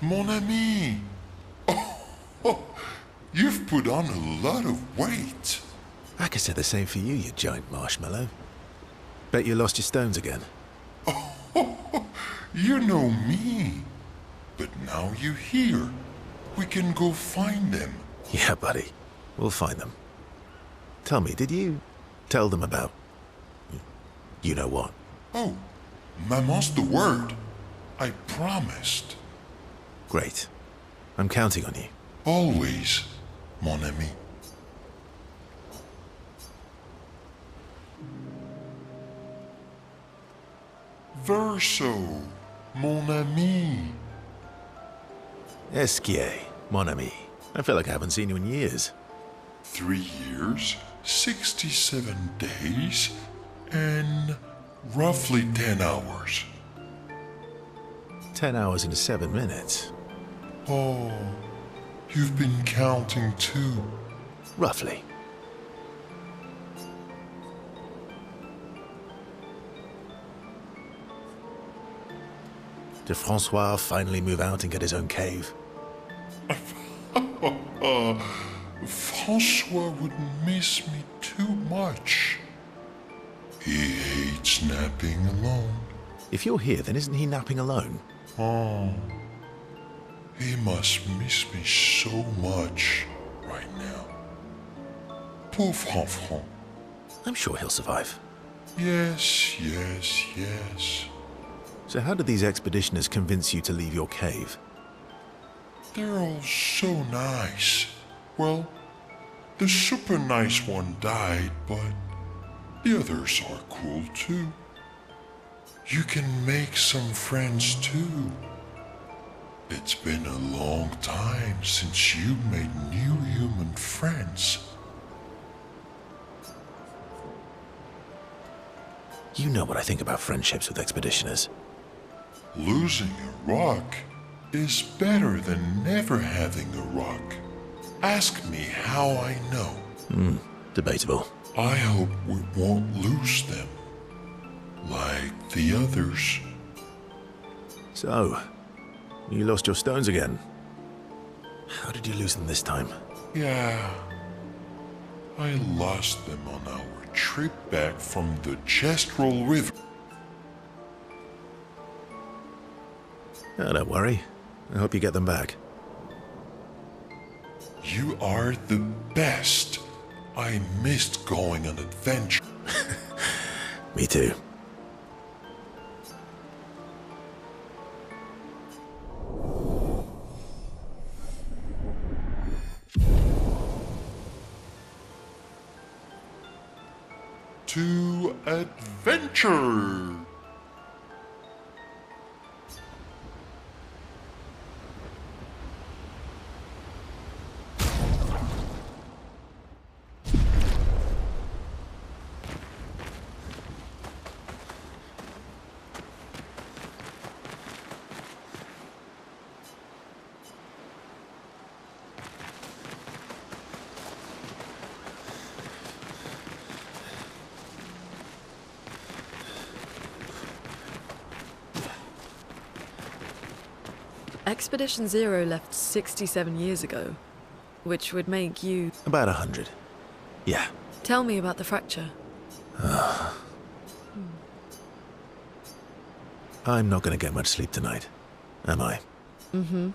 Mon ami! Oh, you've put on a lot of weight. I could say the same for you, you giant marshmallow. Bet you lost your stones again. You know me. But now you're here. We can go find them. Yeah, buddy. We'll find them. Tell me, did you tell them about... you know what? Oh, Maman's the word. I promised. Great. I'm counting on you. Always, mon ami. Verso, mon ami. Esquie, mon ami. I feel like I haven't seen you in years. 3 years, 67 days, and roughly 10 hours. 10 hours and 7 minutes. Oh, you've been counting too. Roughly. Did Francois finally move out and get his own cave? Francois would miss me too much. He hates napping alone. If you're here, then isn't he napping alone? Oh, he must miss me so much right now. Pauvre enfant. I'm sure he'll survive. Yes, yes, yes. So how did these expeditioners convince you to leave your cave? They're all so nice. Well, the super nice one died, but the others are cool too. You can make some friends too. It's been a long time since you made new human friends. You know what I think about friendships with expeditioners. Losing a rock is better than never having a rock. Ask me how I know. Debatable. I hope we won't lose them. Like the others. So, you lost your stones again. How did you lose them this time? Yeah. I lost them on our trip back from the Gestrel River. Oh, don't worry. I hope you get them back. You are the best. I missed going on adventure. Me too. To adventure! Expedition Zero left 67 years ago, which would make you... About 100. Yeah. Tell me about the fracture. I'm not gonna get much sleep tonight, am I? Mm-hmm.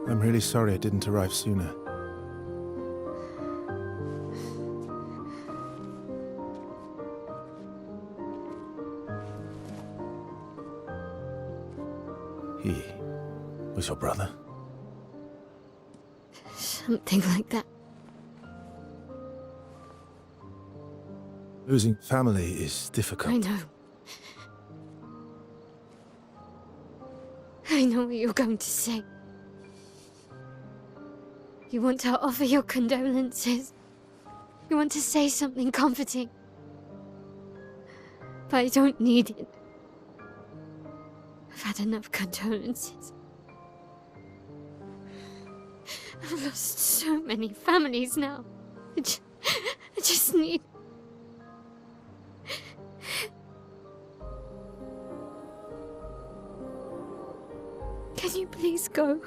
I'm really sorry it didn't arrive sooner. He was your brother? Something like that. Losing family is difficult. I know. I know what you're going to say. You want to offer your condolences. You want to say something comforting. But I don't need it. I've had enough condolences. I've lost so many families now. I just need... Can you please go?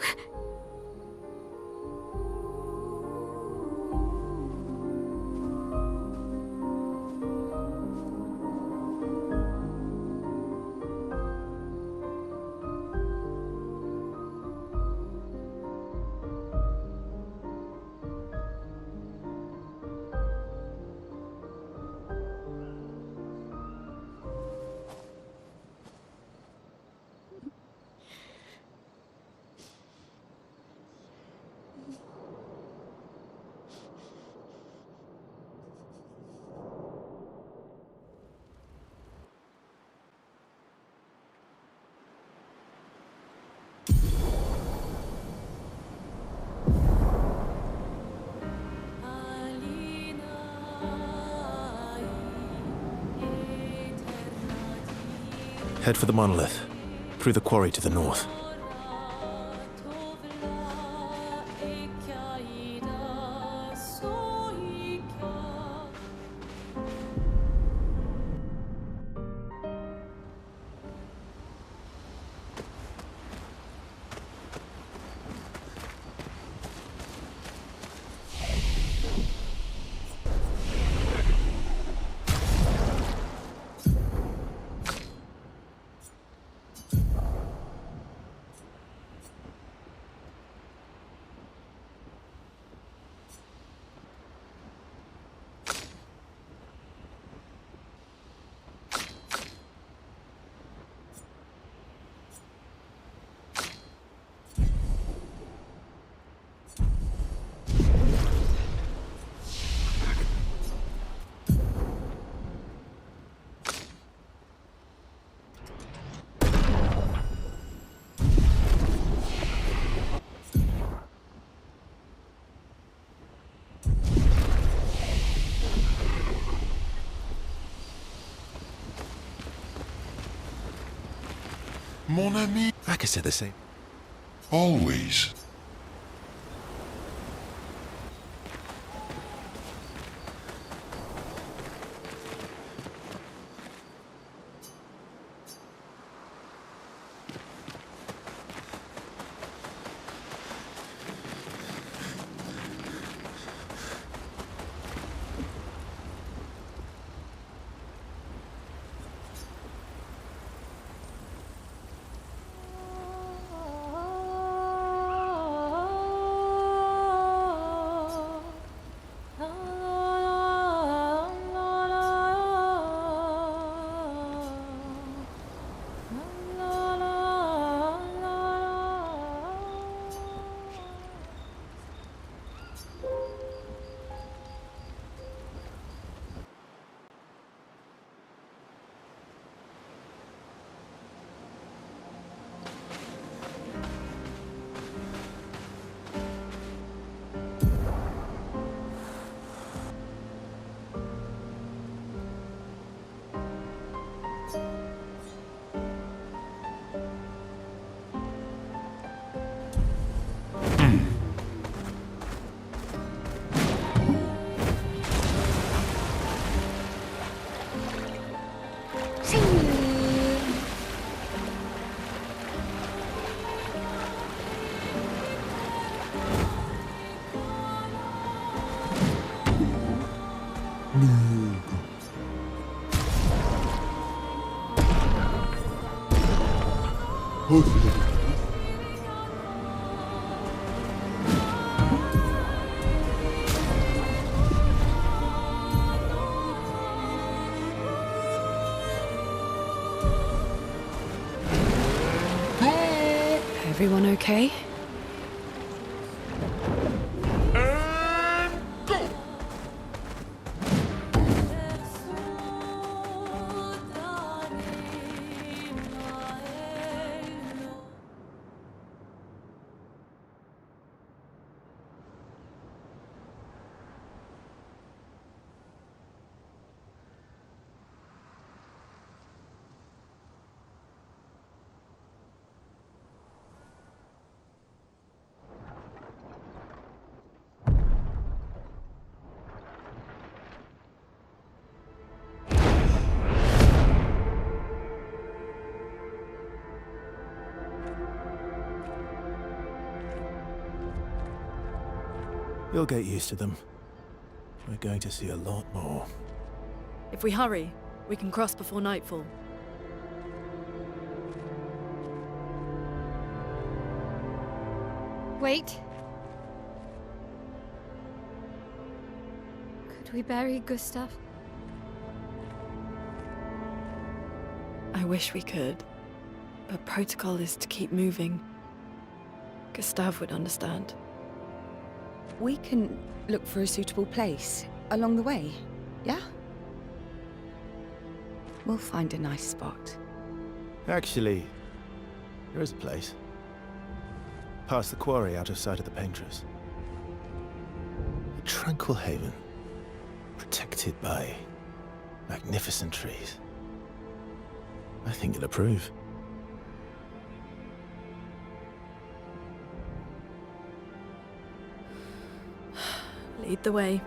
Head for the monolith, through the quarry to the north. Mon ami, I could say the same. always. Everyone okay? And go! You'll get used to them. We're going to see a lot more. If we hurry, we can cross before nightfall. Wait. Could we bury Gustave? I wish we could, but protocol is to keep moving. Gustave would understand. We can look for a suitable place along the way, yeah? We'll find a nice spot. Actually, there is a place. Past the quarry, out of sight of the painters. A tranquil haven, protected by magnificent trees. I think you'll approve. Lead the way.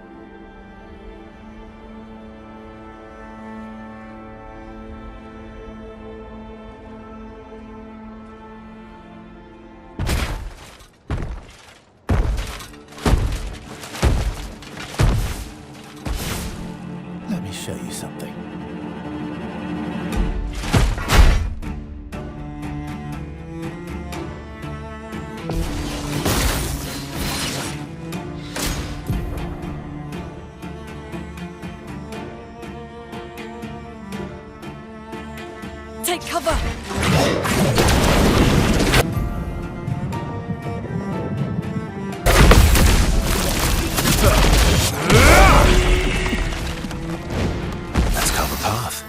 Let me show you something. Take cover! Let's carve a path.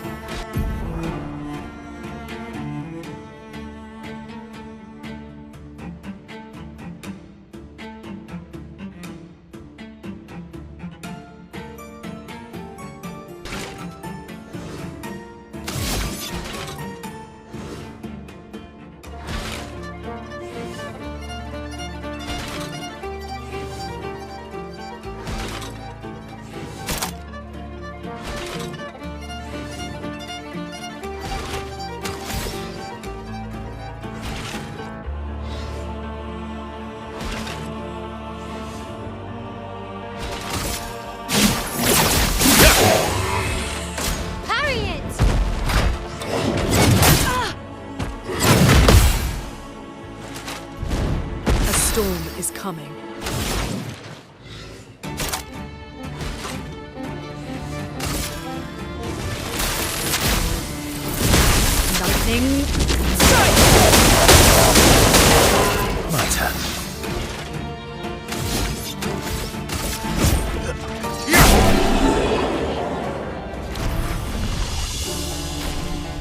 Parry it! A storm is coming. Lightning strike! My turn.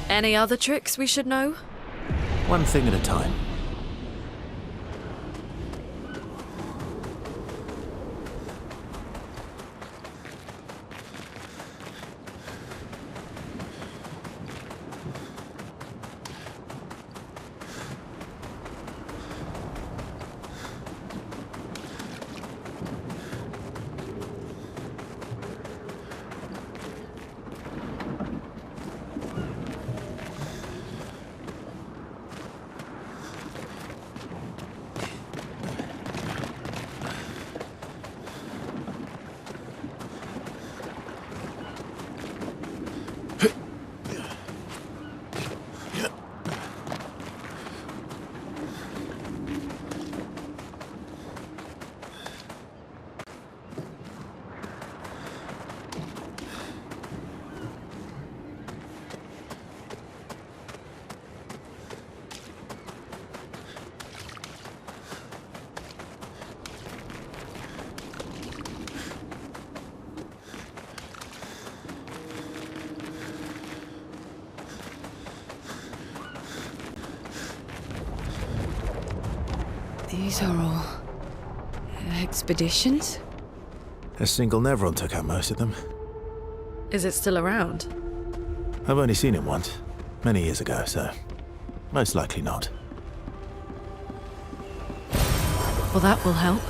Any other tricks we should know? One thing at a time. These are all expeditions? A single Nevron took out most of them. Is it still around? I've only seen it once, many years ago, so most likely not. Well, that will help.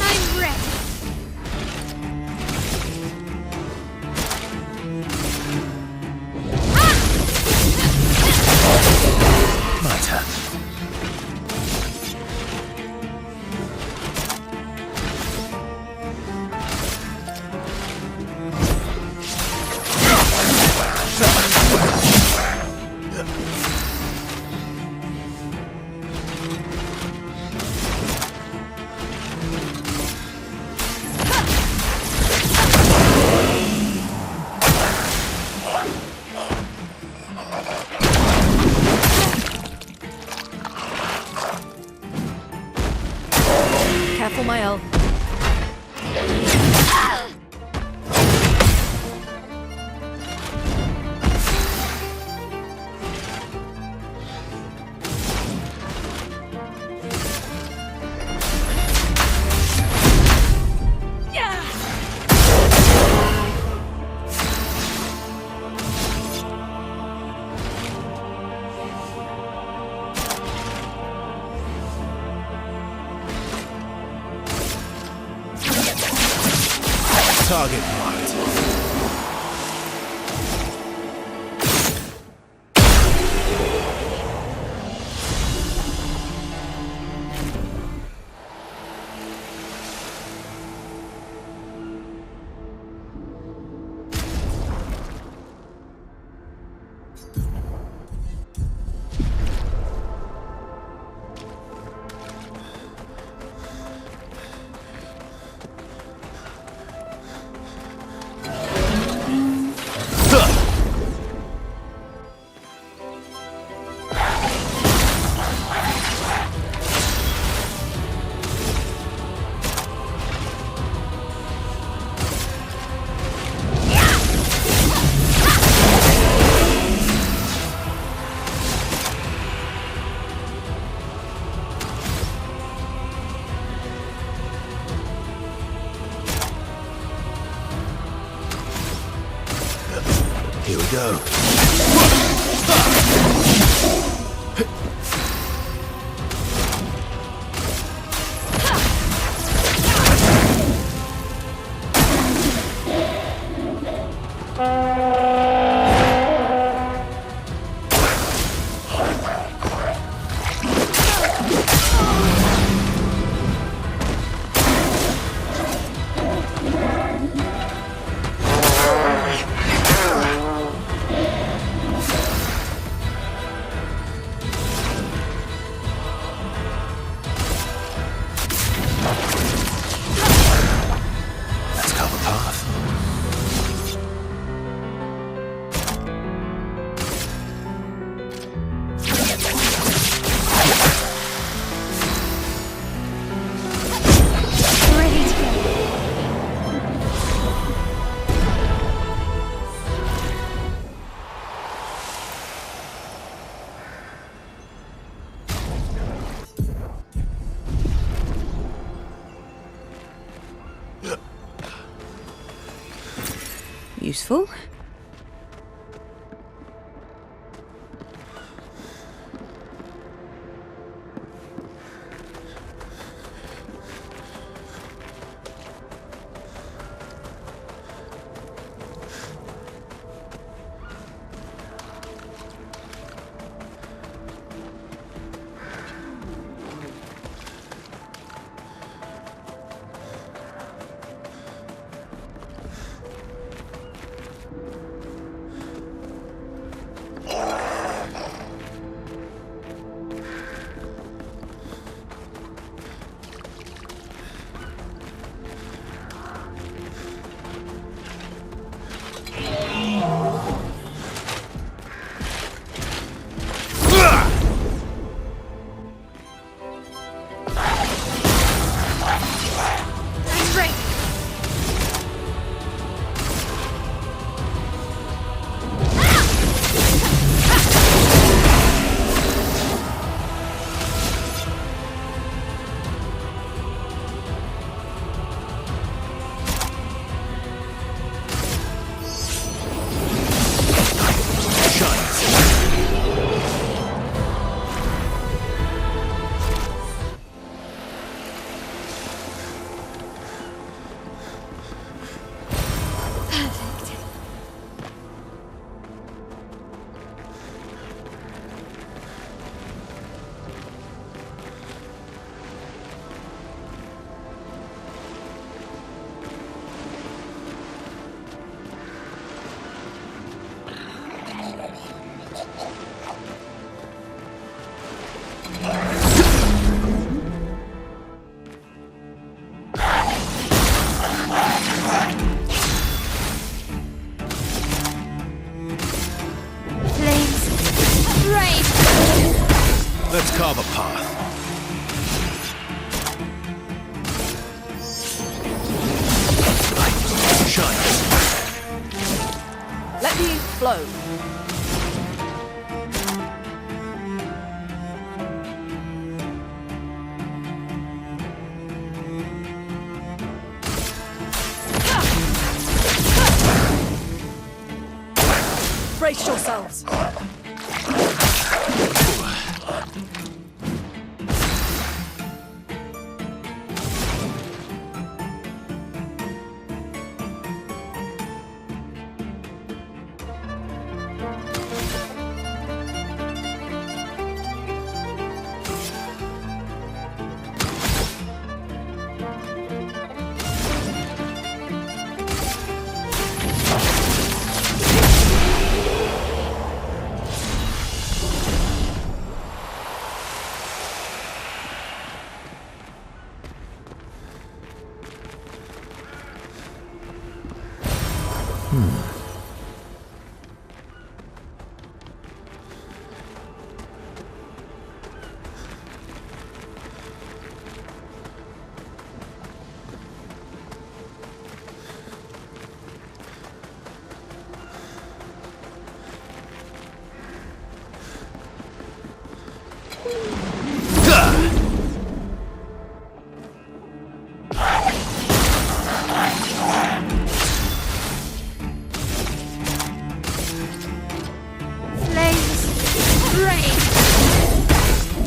I'm ready. My turn. Careful, Maelle. Target marked. Here we go. Let's cover path. Ready to go. Useful. Carve a path. Shine. Let the ink flow. Brace yourselves.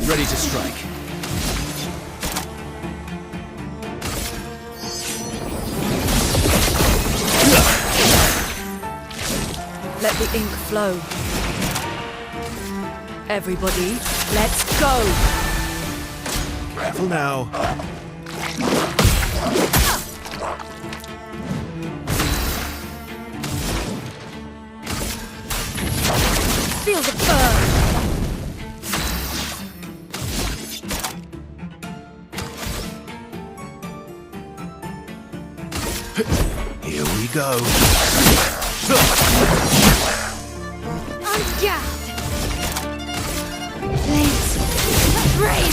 Ready to strike. Let the ink flow. Everybody, let's go! Careful now. Feel the burn! Here we go. On guard! Flames! Rain!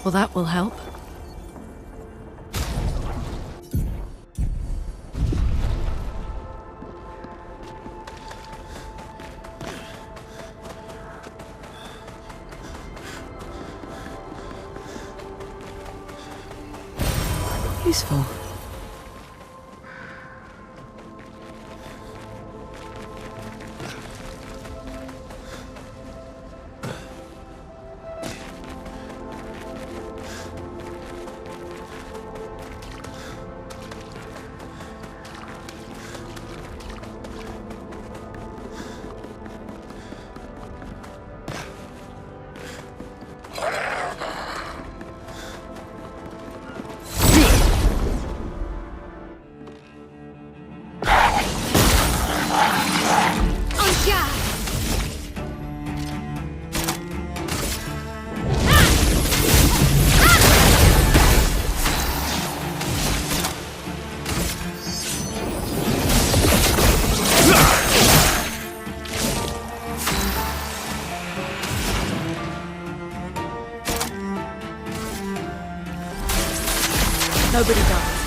Well, that will help. Useful. Nobody dies.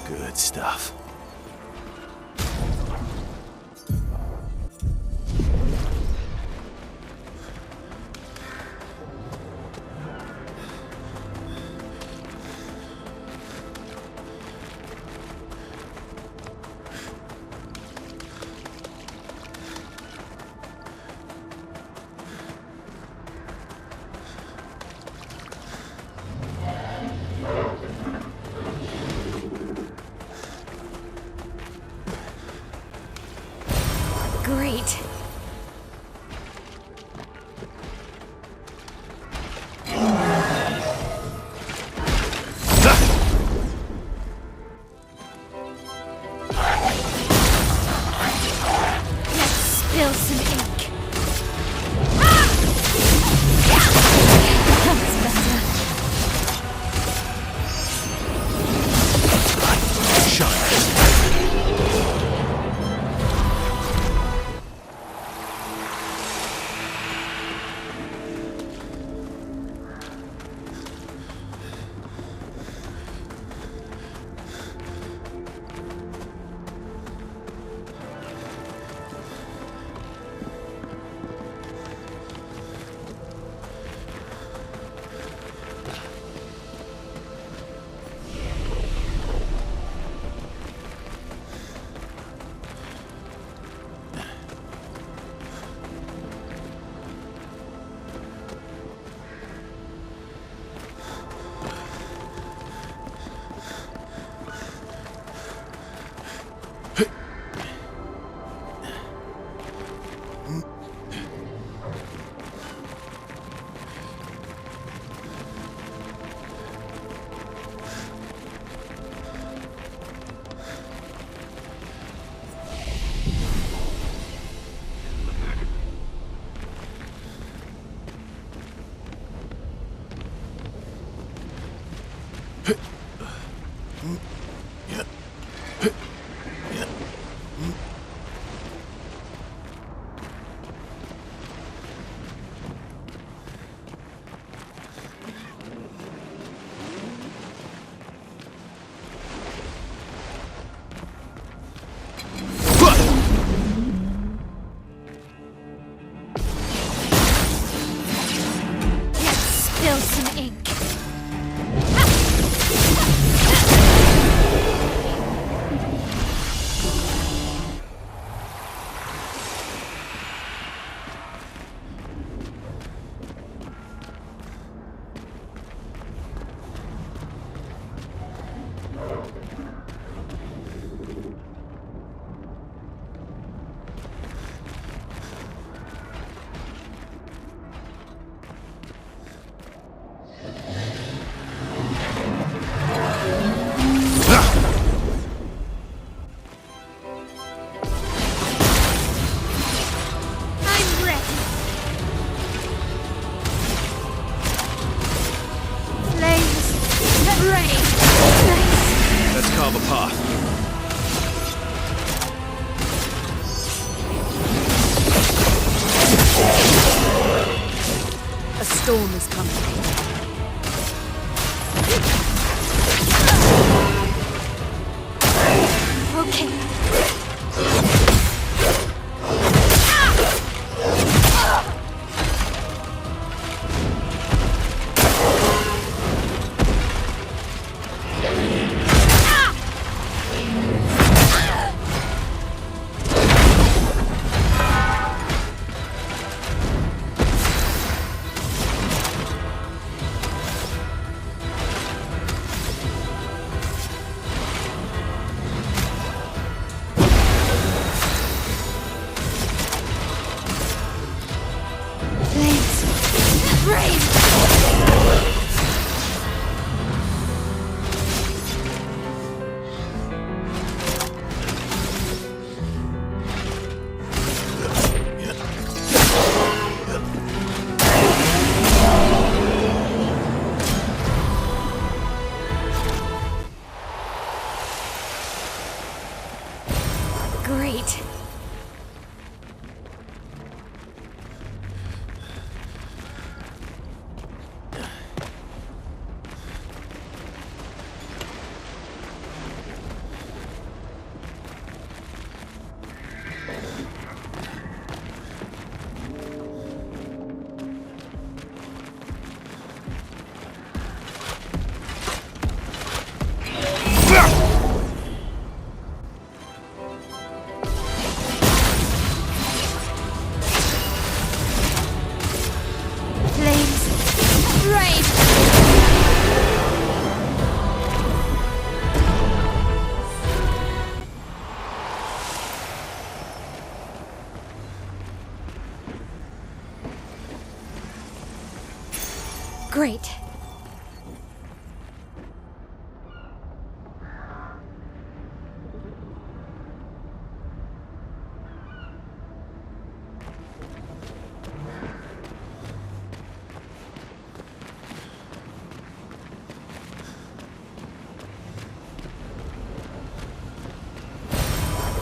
Good stuff. Great. Let's spill some ink. That's better. Spill some ink. Let's carve a path. A storm is coming. Okay. Great. Great.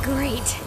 Great.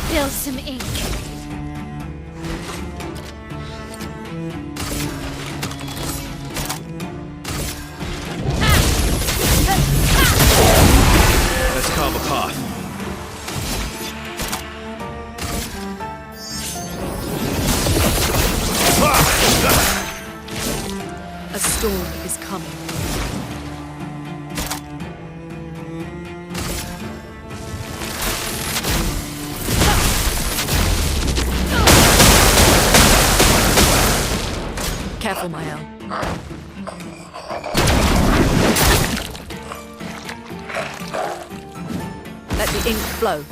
Spill some ink. Let's carve a path. A storm is coming. Careful, Maelle. Let the ink flow.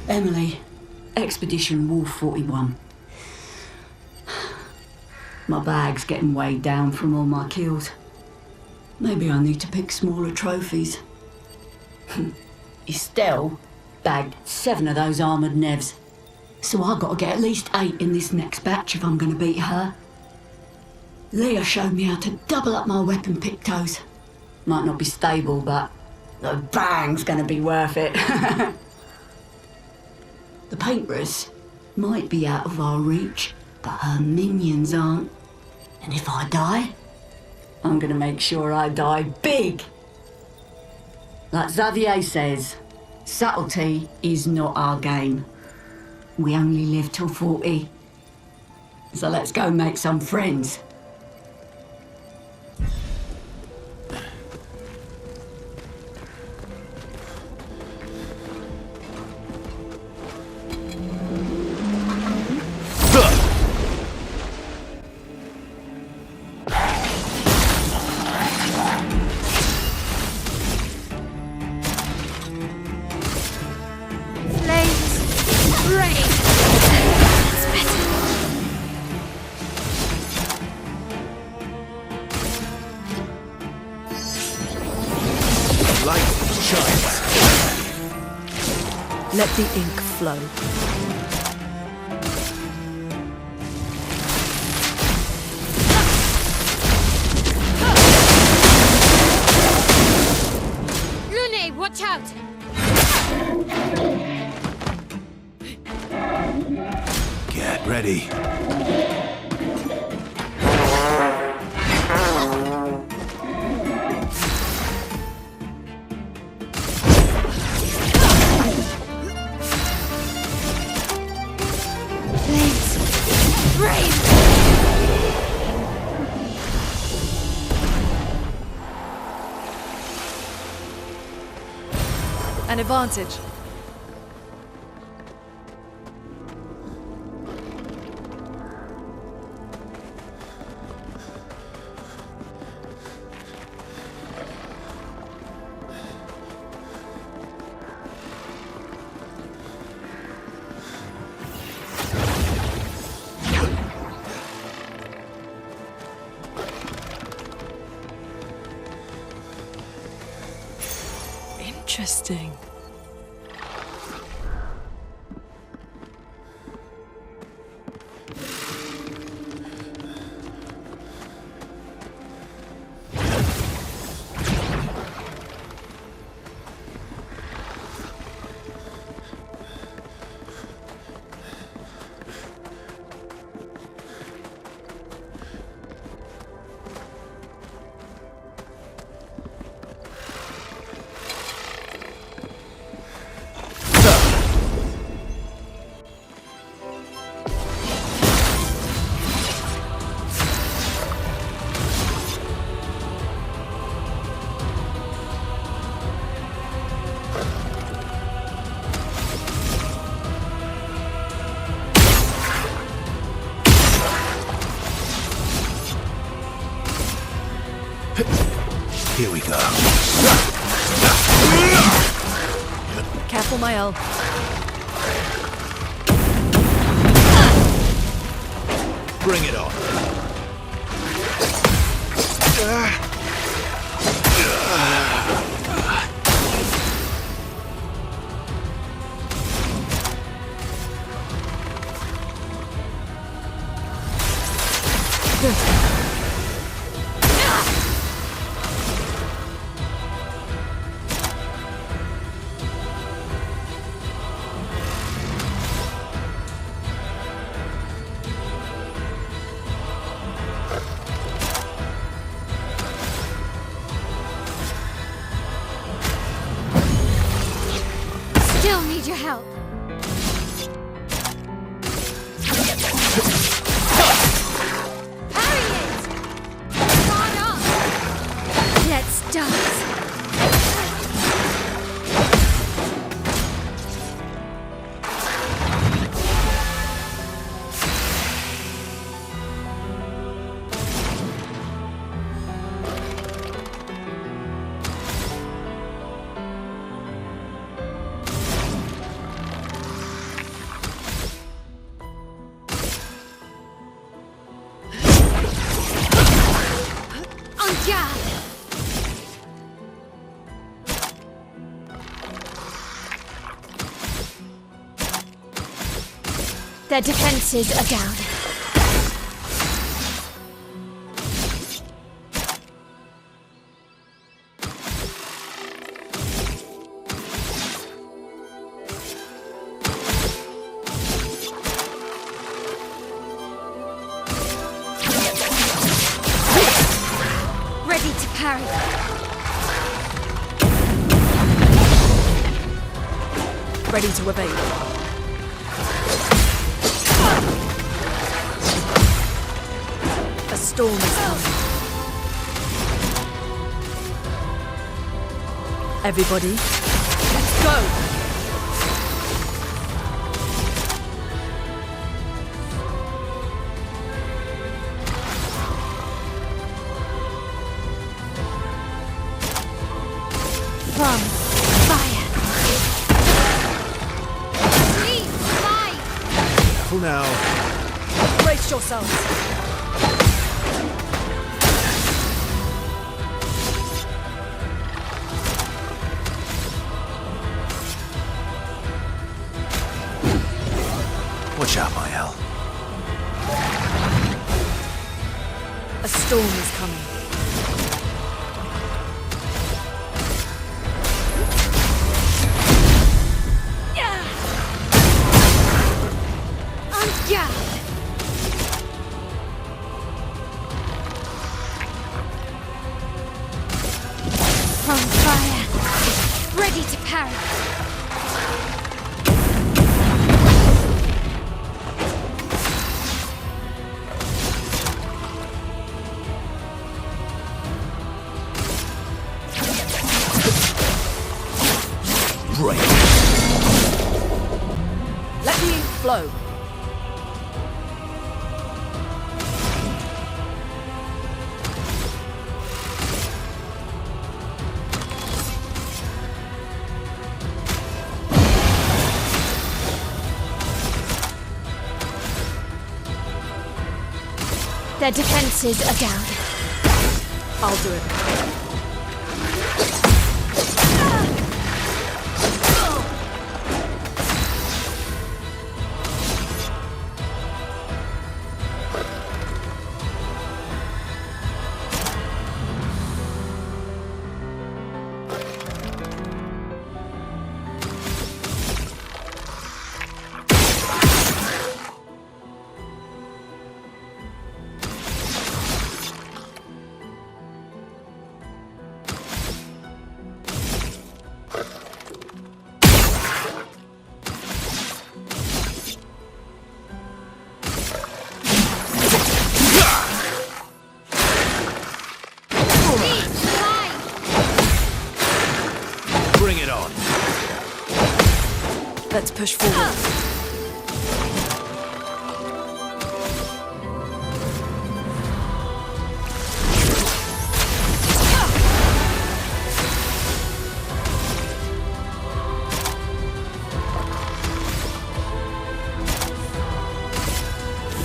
Emily, Expedition Wolf 41. My bag's getting weighed down from all my kills. Maybe I need to pick smaller trophies. Estelle bagged 7 of those armoured nevs, so I've got to get at least 8 in this next batch if I'm going to beat her. Leah showed me how to double up my weapon pictos. Might not be stable, but the bang's going to be worth it. The painters might be out of our reach, but her minions aren't. And if I die, I'm gonna make sure I die big. Like Xavier says, subtlety is not our game. We only live till 40. So let's go make some friends. Let the ink flow. Lune, watch out! Get ready. An advantage. Interesting. Here we go. Careful, Maelle. Bring it on. Still need your help. Parry it! Guard up! Let's dance. En garde! Their defenses are down. Ready to parry. Ready to evade. A storm is coming. Everybody, let's go! From fire. Please, fly! Careful now. Brace yourselves! Watch out, Maelle. A storm is coming. On fire. Ready to parry. Right. Let the ink flow. Their defenses are down. I'll do it. Bring it on. Let's push forward.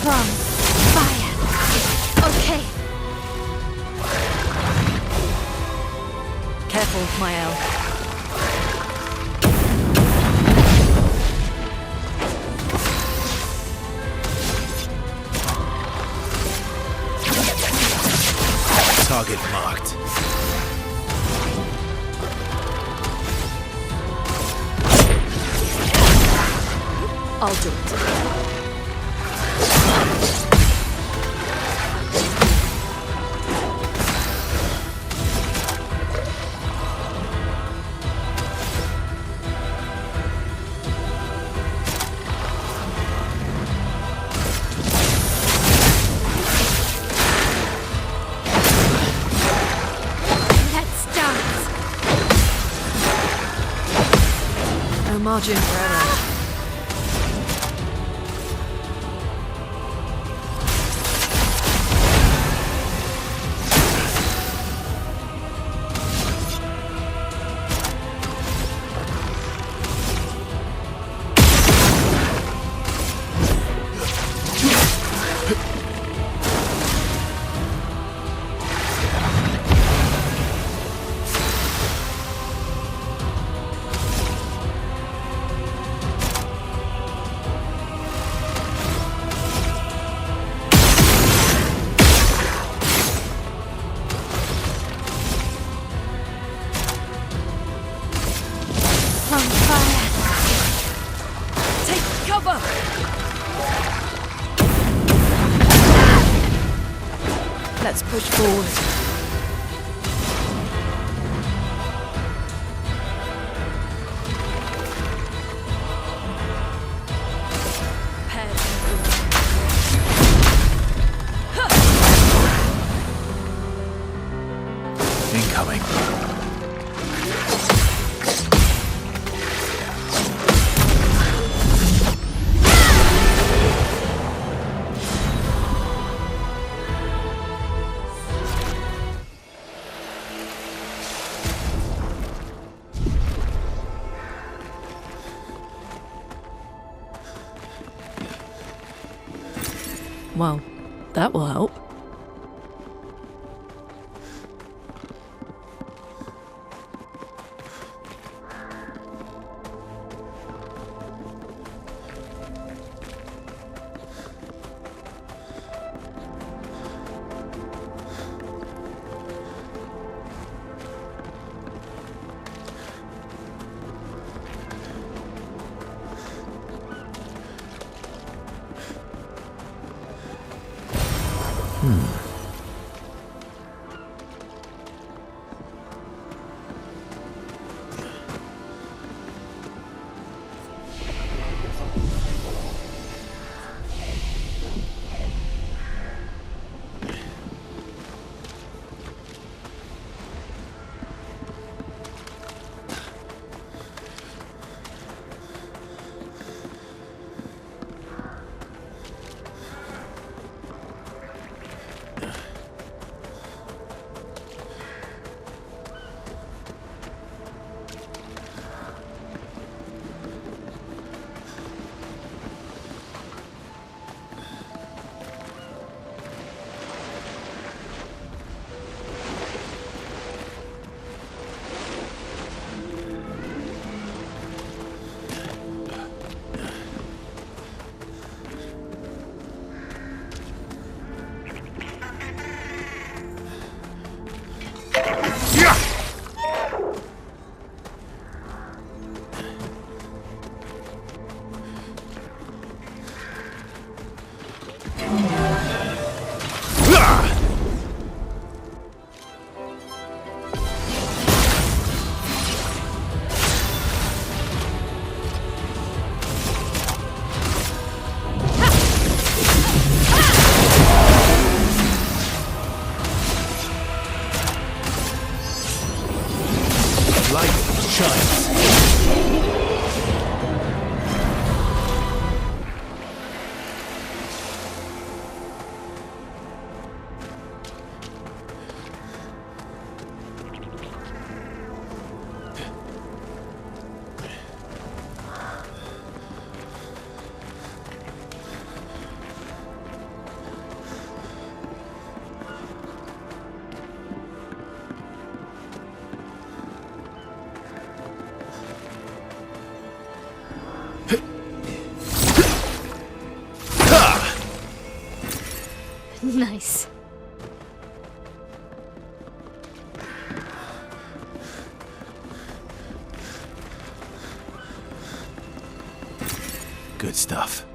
From fire. Okay. Careful, Maelle. Target marked. I'll do it. Let's dance. No margin for error. From fire. Take cover! Let's push forward. Incoming. Well, that will help. Nice. Good stuff.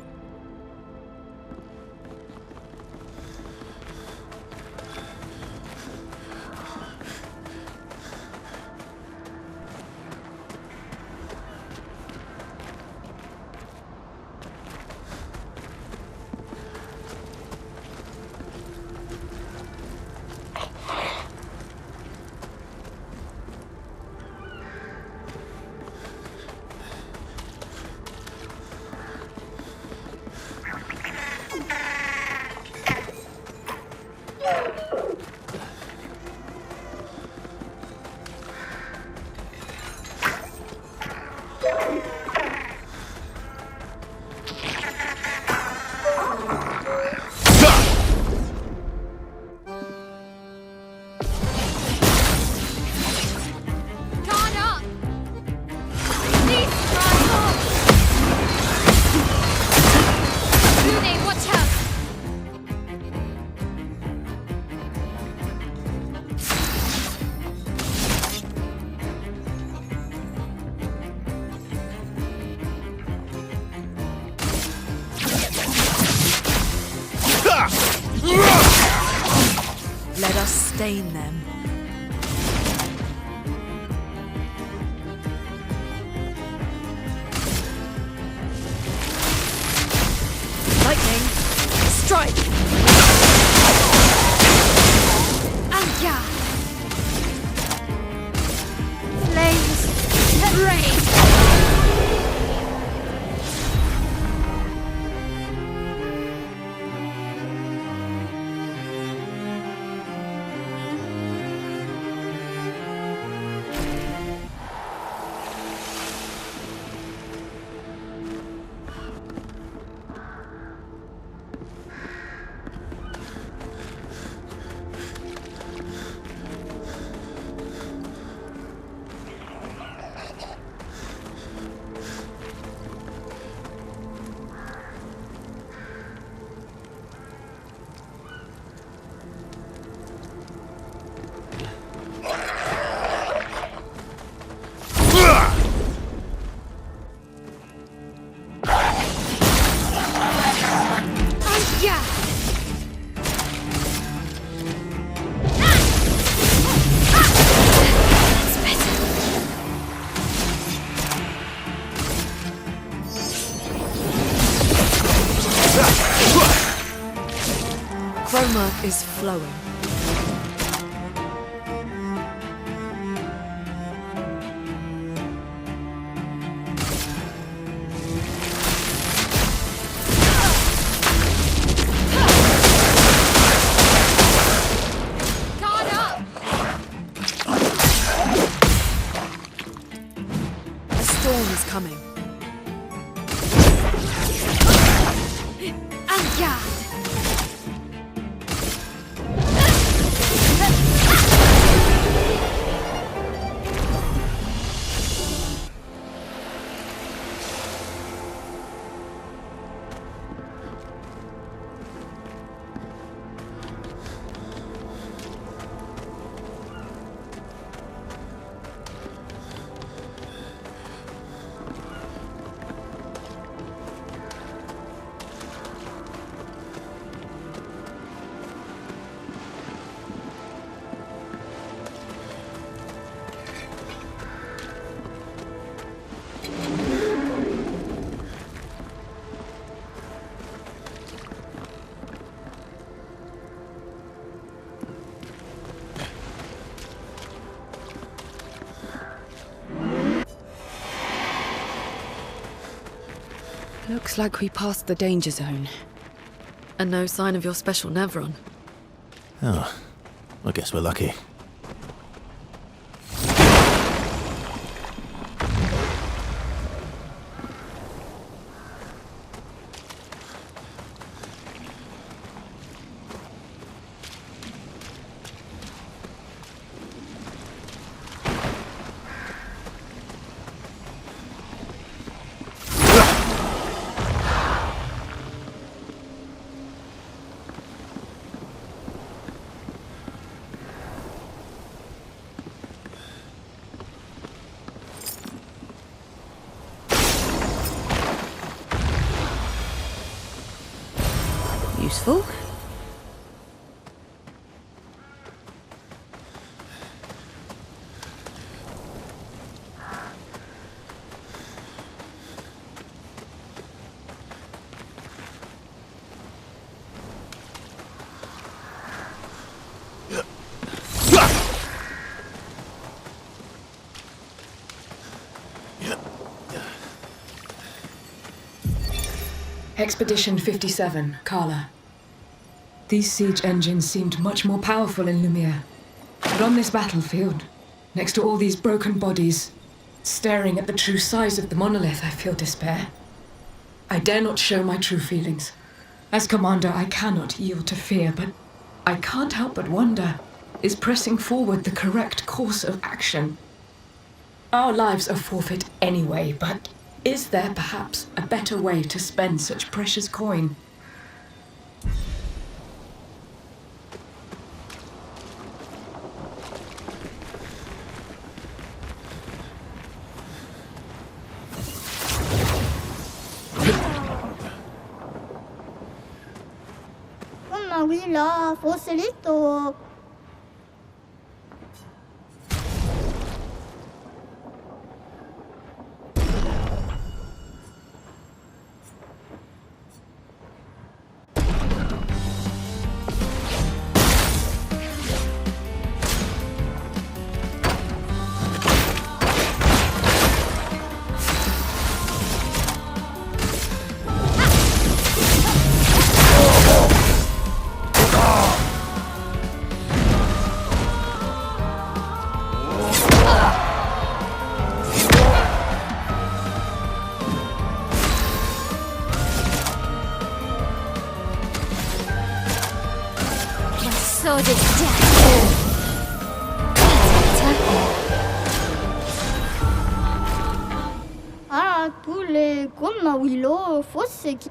Let us stain them. Lightning, strike! Anya! Flames, rain! chroma is flowing. Guard up! A storm is coming. En garde! Looks like we passed the danger zone. And no sign of your special Nevron. Oh, I guess we're lucky. Useful. Expedition 57, Carla. These siege engines seemed much more powerful in Lumiere. But on this battlefield, next to all these broken bodies, staring at the true size of the monolith, I feel despair. I dare not show my true feelings. As commander, I cannot yield to fear, but I can't help but wonder, is pressing forward the correct course of action? Our lives are forfeit anyway, but is there perhaps a better way to spend such precious coin? Oui, là, Fosselito. So this death. Ah, tous les comme Willow, fosse qui.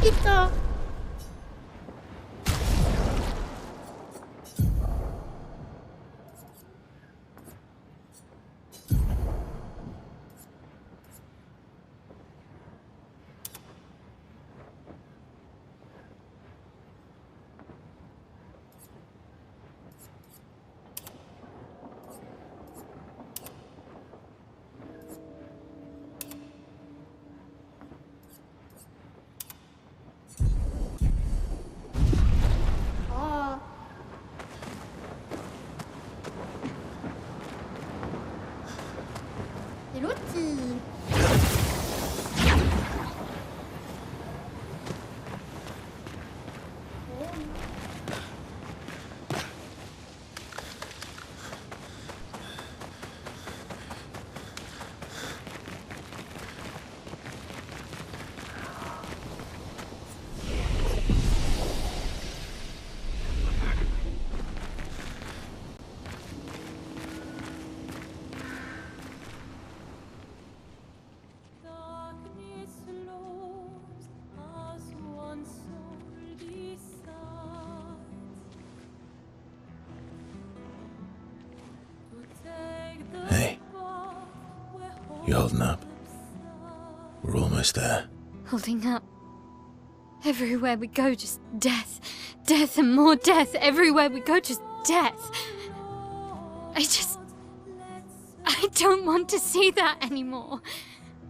kita. Ah. C'est l'outil. Hey. You holding up? We're almost there. Holding up. Everywhere we go, just death. Death and more death. Everywhere we go, just death. I don't want to see that anymore.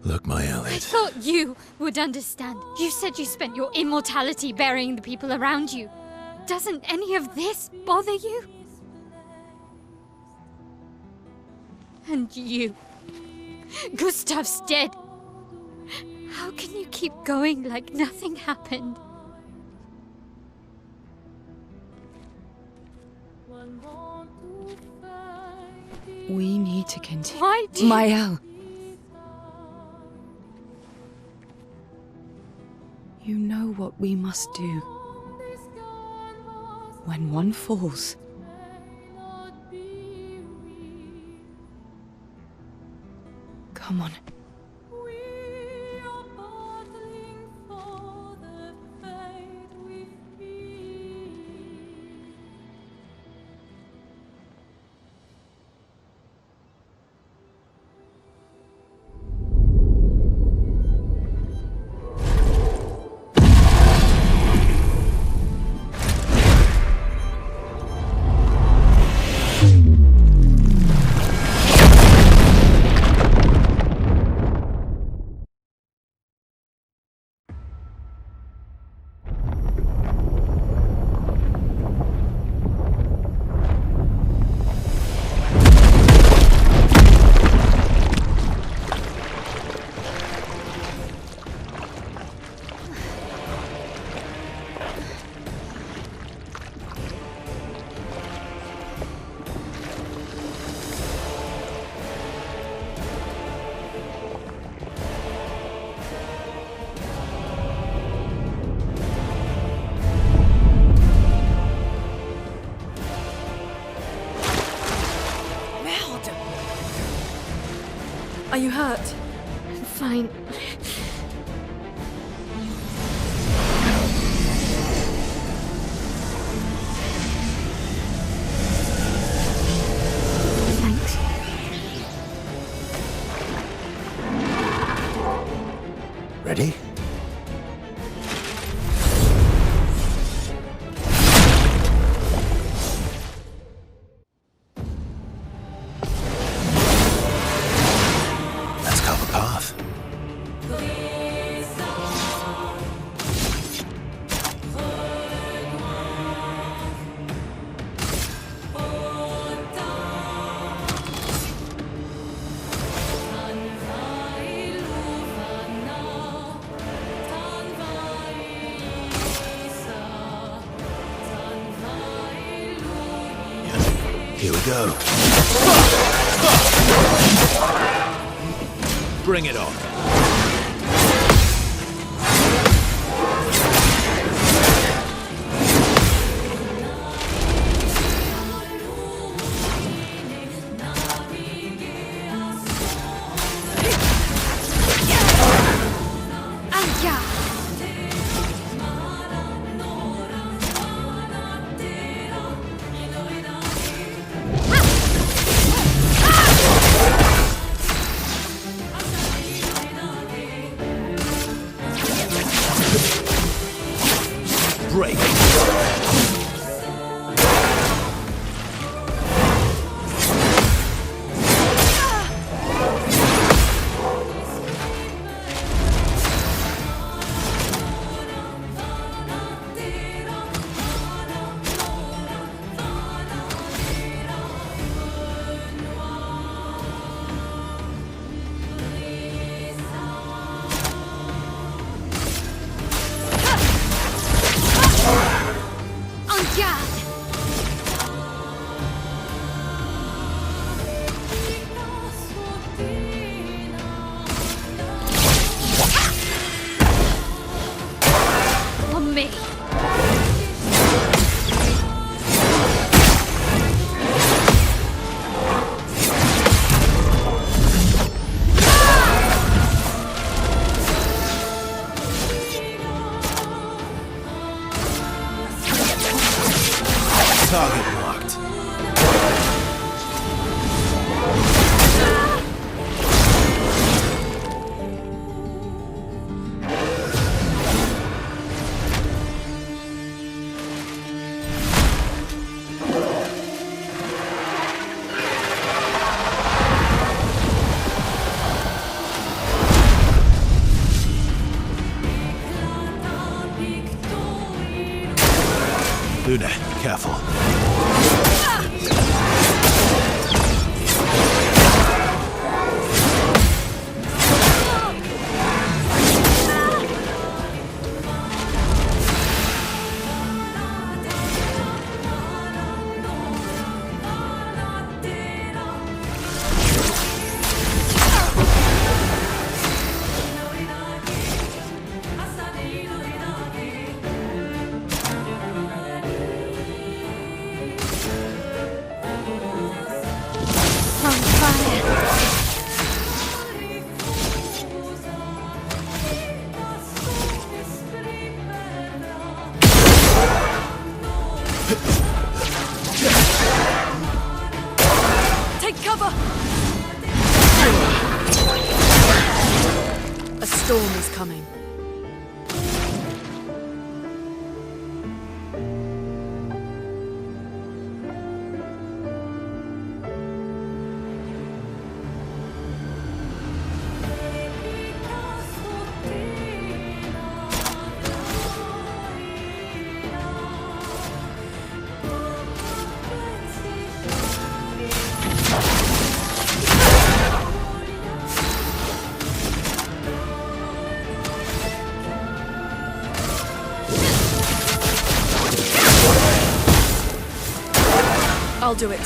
Look, Maelle, I thought you would understand. You said you spent your immortality burying the people around you. Doesn't any of this bother you? And you. Gustave's dead. How can you keep going like nothing happened? We need to continue. Why do you... Maelle. You know what we must do. When one falls, come on. Are you hurt? I'm fine. Thanks. Ready? Let's carve a path. Here we go. Bring it on. God! On me. Target marked. Lune, careful. On fire. Take cover! A storm is coming. I'll do it.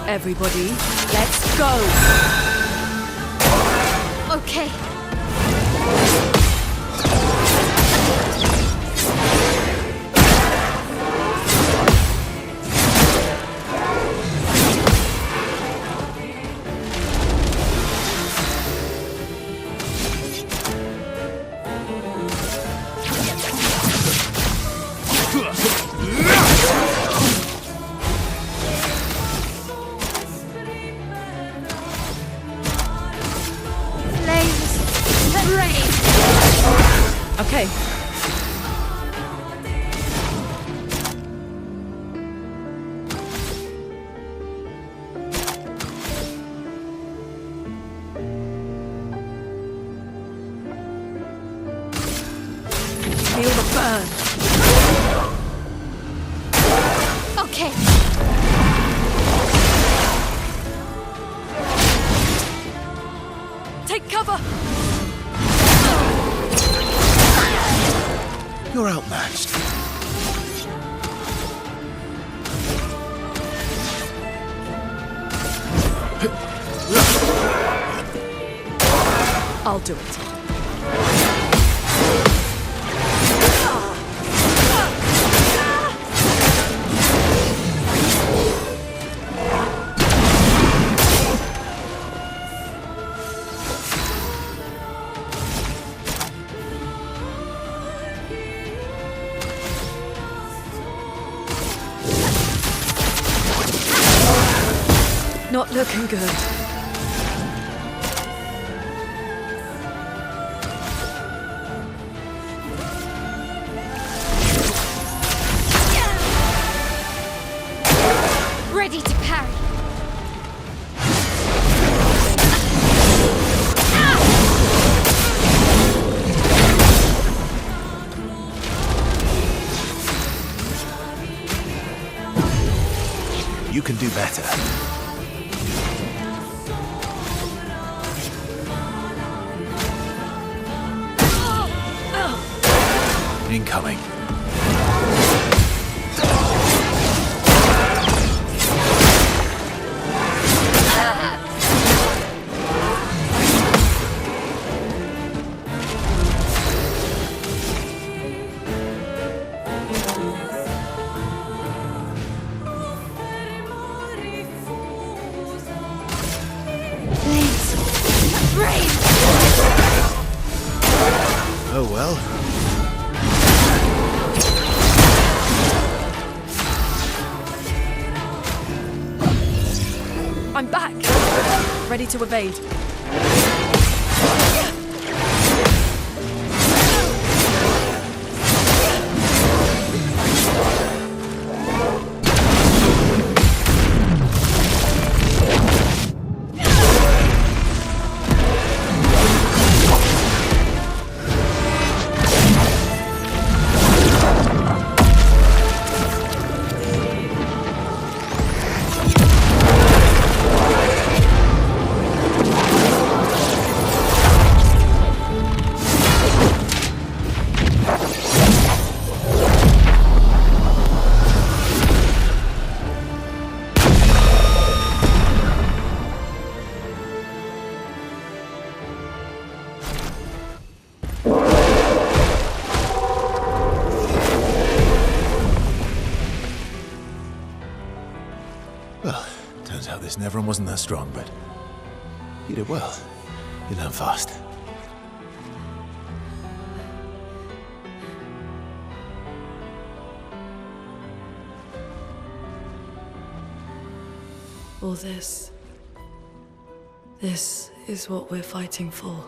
Everybody, let's go! Okay. Okay. Feel the burn. Okay. Take cover! You're outmatched. I'll do it. Looking good. Ready to parry. You can do better. Incoming. Oh well. I'm back. Ready to evade. Well, turns out this Neveron wasn't that strong, but you did well. You learn fast. All this is what we're fighting for.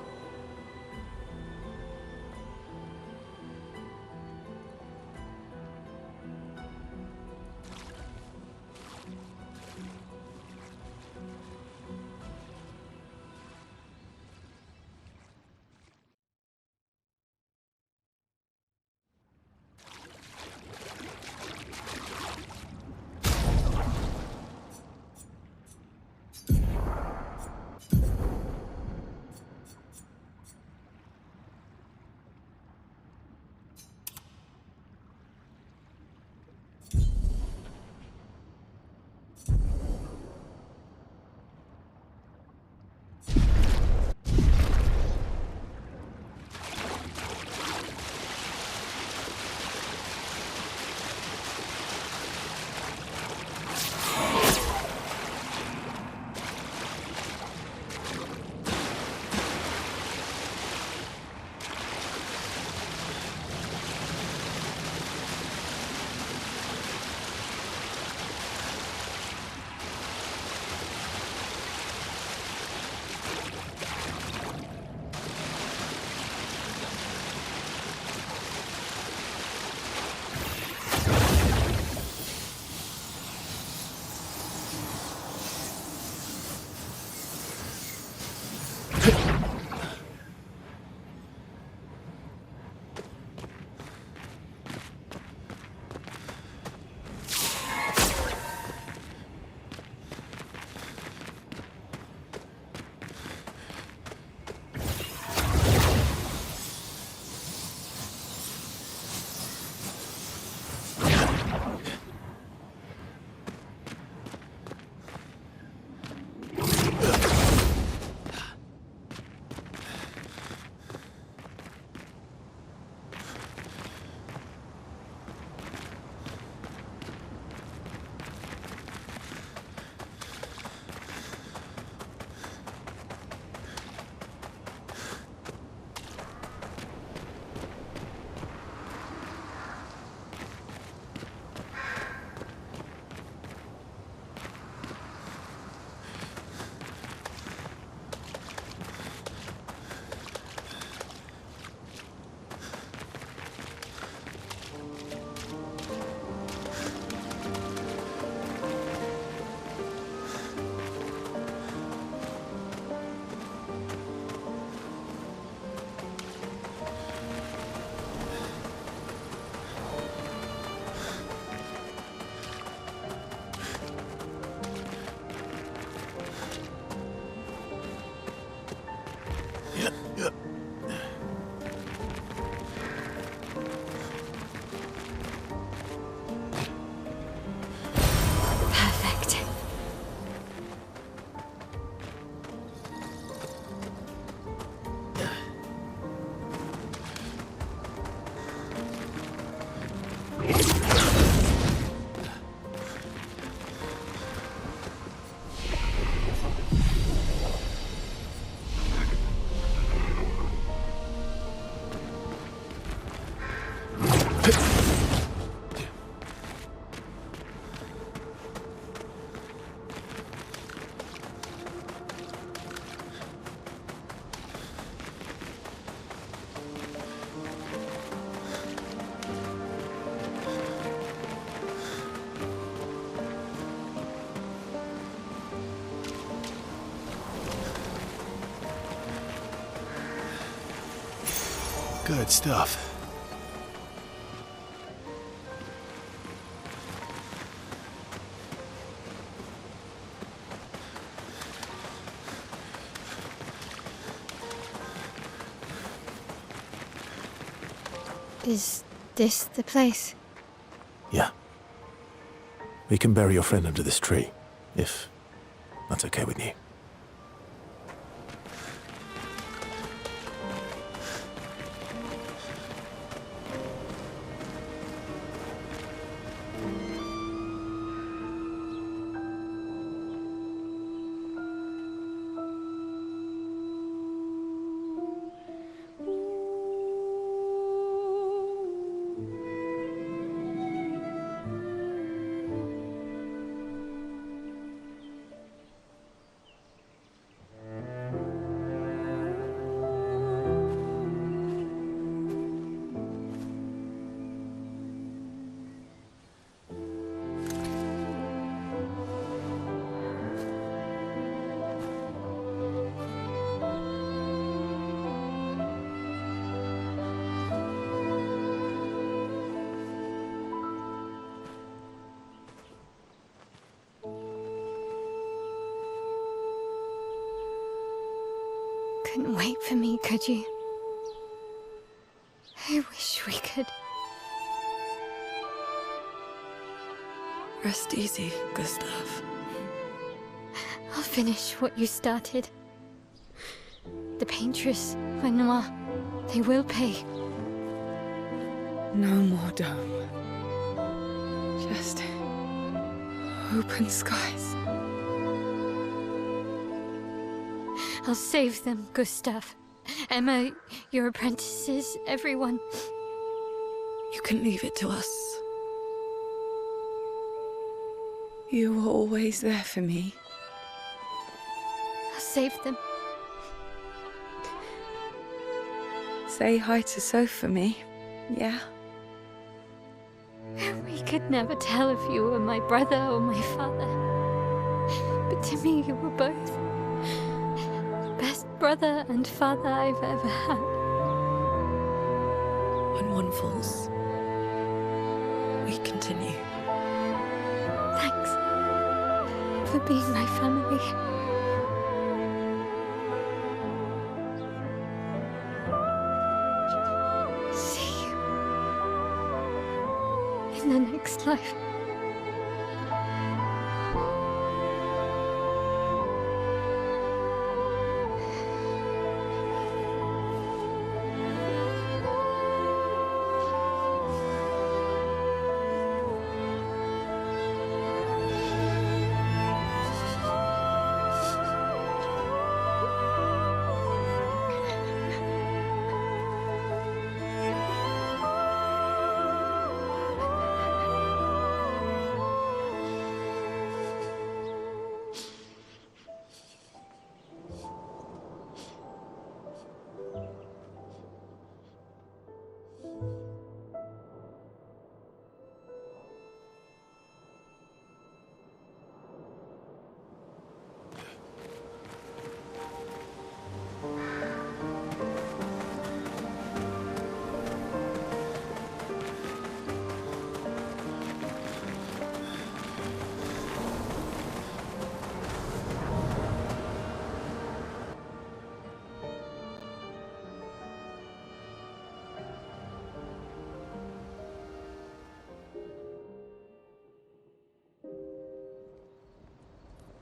Good stuff. Is this the place? Yeah. We can bury your friend under this tree, if that's okay with you. Couldn't wait for me, could you? I wish we could. Rest easy, Gustave. I'll finish what you started. The paintress, Renoir, they will pay. No more dome. Just open skies. I'll save them, Gustave. Emma, your apprentices, everyone. You can leave it to us. You were always there for me. I'll save them. Say hi to Soph for me, yeah? We could never tell if you were my brother or my father. But to me, you were both. Best brother and father I've ever had. When one falls, we continue. Thanks for being my family. See you in the next life.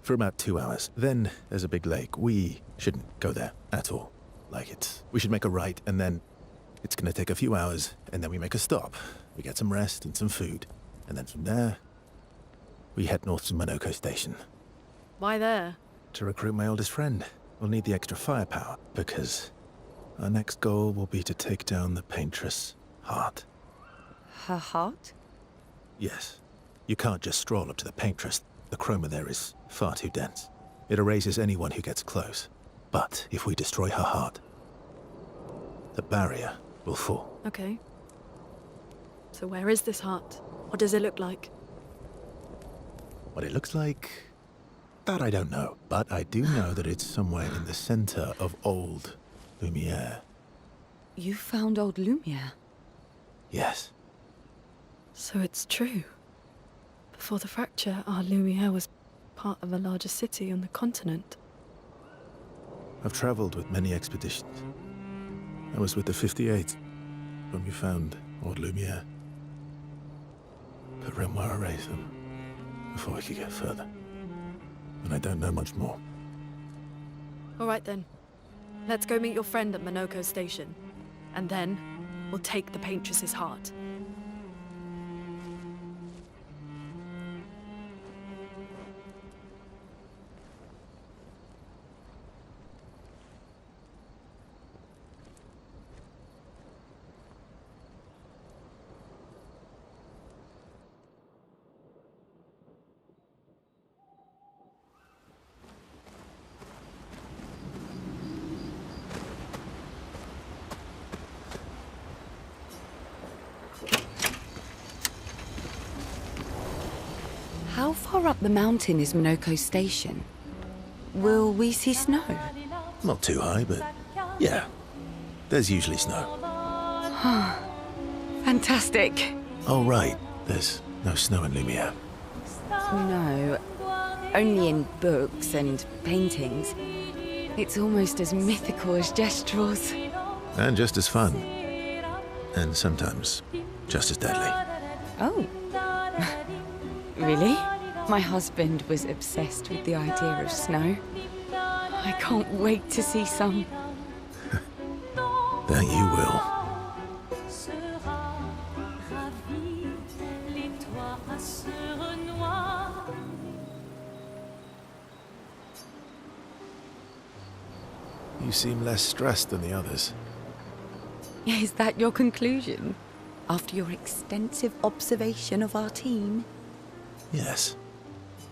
For about 2 hours. Then there's a big lake. We shouldn't go there at all. We should make a right, and then it's gonna take a few hours, and then we make a stop. We get some rest and some food. And then from there, we head north to Monoko Station. Why there? To recruit my oldest friend. We'll need the extra firepower, because our next goal will be to take down the paintress' heart. Her heart? Yes. You can't just stroll up to the paintress. The chroma there is far too dense. It erases anyone who gets close. But if we destroy her heart, the barrier will fall. Okay. So where is this heart? What does it look like? What it looks like, that I don't know. But I do know that it's somewhere in the center of old Lumiere. You found old Lumiere? Yes. So it's true. Before the fracture, our Lumiere was part of a larger city on the continent. I've traveled with many expeditions. I was with the 58th when we found old Lumiere. But Renoir erased them before we could get further. And I don't know much more. All right then. Let's go meet your friend at Minoko Station. And then, we'll take the Paintress's heart. How far up the mountain is Minoko Station? Will we see snow? Not too high, but yeah. There's usually snow. Fantastic. Oh, right. There's no snow in Lumiere. No, only in books and paintings. It's almost as mythical as Gestrels. And just as fun. And sometimes just as deadly. Oh. Really? My husband was obsessed with the idea of snow. I can't wait to see some. That you will. You seem less stressed than the others. Is that your conclusion? After your extensive observation of our team? Yes.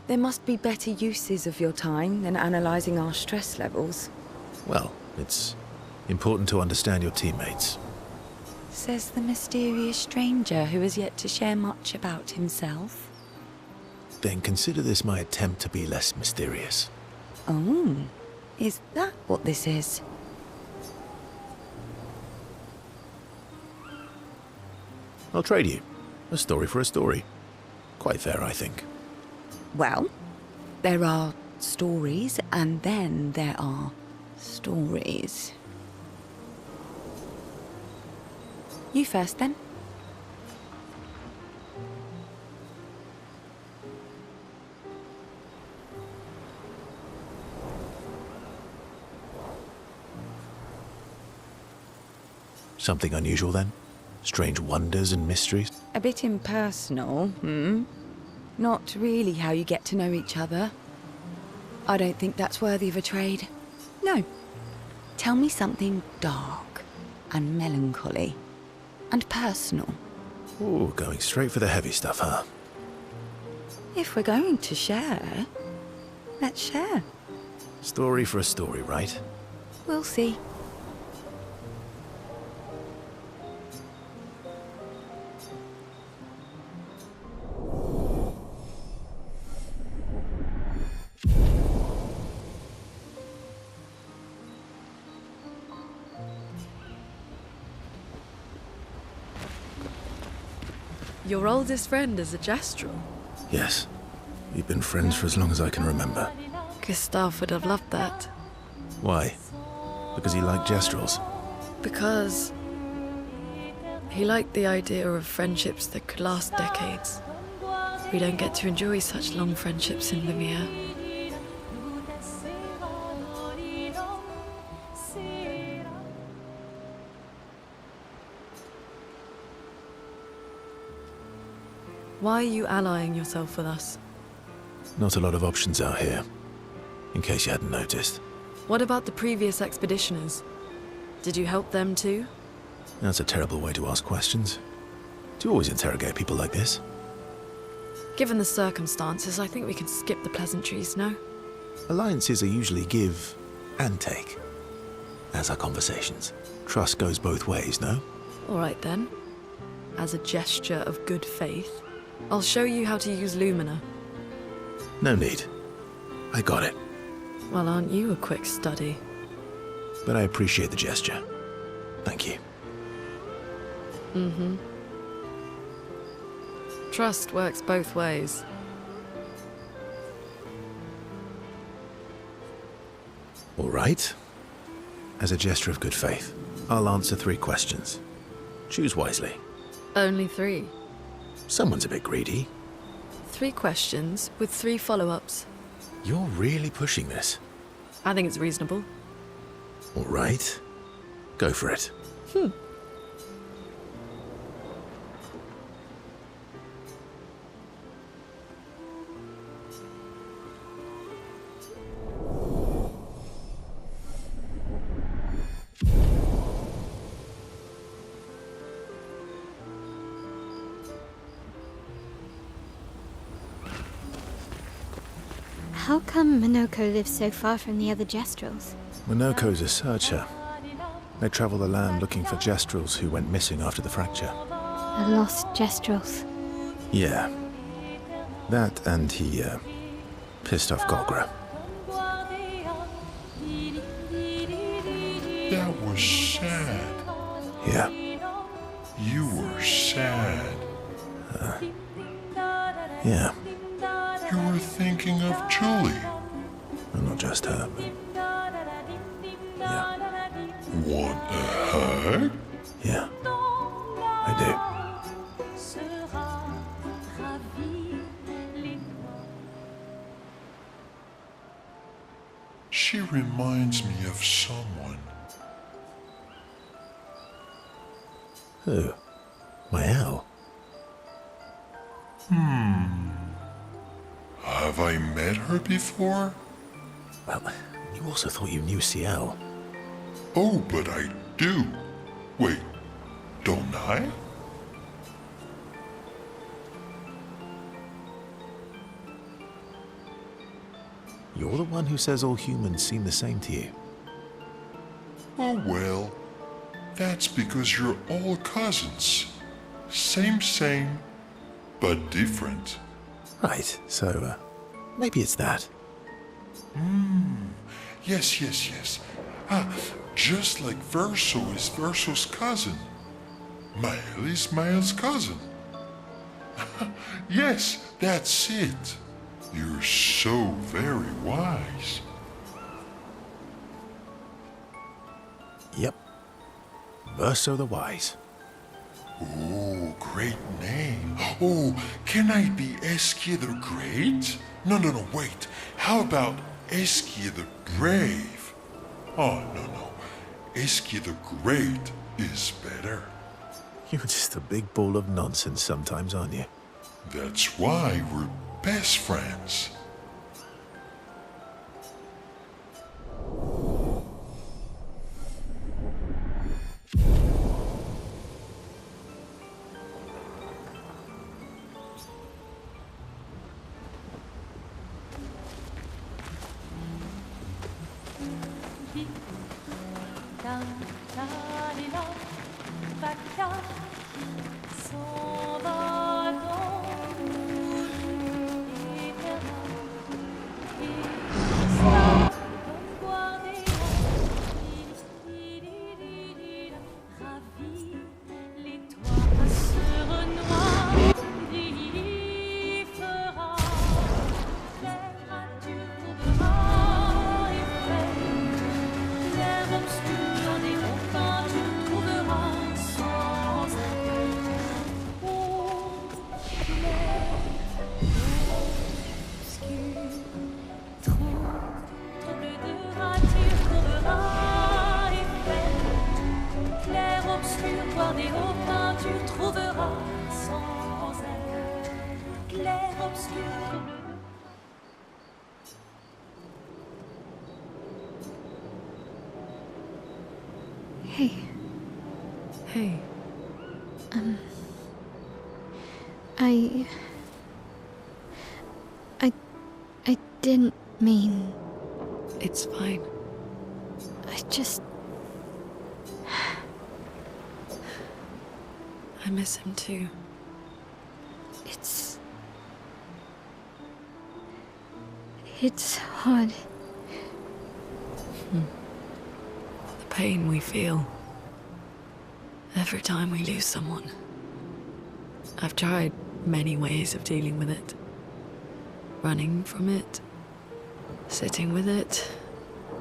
There must be better uses of your time than analysing our stress levels. Well, it's important to understand your teammates. Says the mysterious stranger who has yet to share much about himself. Then consider this my attempt to be less mysterious. Oh, is that what this is? I'll trade you. A story for a story. Quite fair, I think. Well, there are stories, and then there are stories. You first, then. Something unusual, then? Strange wonders and mysteries? A bit impersonal, Not really how you get to know each other. I don't think that's worthy of a trade. No. Tell me something dark and melancholy and personal. Ooh, going straight for the heavy stuff, huh? If we're going to share, let's share. Story for a story, right? We'll see. Your oldest friend is a Gestrel. Yes. We've been friends for as long as I can remember. Gustave would have loved that. Why? Because he liked Gestrels? Because he liked the idea of friendships that could last decades. We don't get to enjoy such long friendships in Lumiere. Why are you allying yourself with us? Not a lot of options out here, in case you hadn't noticed. What about the previous expeditioners? Did you help them too? That's a terrible way to ask questions. Do you always interrogate people like this? Given the circumstances, I think we can skip the pleasantries, no? Alliances are usually give and take, as are conversations. Trust goes both ways, no? All right then. As a gesture of good faith, I'll show you how to use Lumina. No need. I got it. Well, aren't you a quick study? But I appreciate the gesture. Thank you. Mm-hmm. Trust works both ways. All right. As a gesture of good faith, I'll answer 3 questions. Choose wisely. Only 3. Someone's a bit greedy. 3 questions with 3 follow-ups. You're really pushing this. I think it's reasonable. All right. Go for it. How come Minoko lives so far from the other Jestrels? Minoko's a searcher. They travel the land looking for Jestrels who went missing after the fracture. The lost Jestrels. Yeah. That and he, pissed off Golgra. That was sad. Yeah. You were sad. Yeah. You were thinking of Julie. Well, not just her, but... Yeah. Want a hug? Yeah. I do. She reminds me of someone. Who? Maelle? Have I met her before? Well, you also thought you knew Sciel. Oh, but I do. Wait, don't I? You're the one who says all humans seem the same to you. Oh well, that's because you're all cousins. Same, but different. Right, so, maybe it's that. Yes. Ah, just like Verso is Verso's cousin. Maelle is Maelle's cousin. Yes, that's it. You're so very wise. Yep. Verso the Wise. Oh, great name. Oh, can I be Esquie the Great? No, wait. How about Esquie the Brave? Oh, no. Esquie the Great is better. You're just a big ball of nonsense sometimes, aren't you? That's why we're best friends. Hey. I didn't mean... It's fine. I just... I miss him too. It's hard. The pain we feel. Every time we lose someone, I've tried many ways of dealing with it. Running from it, sitting with it,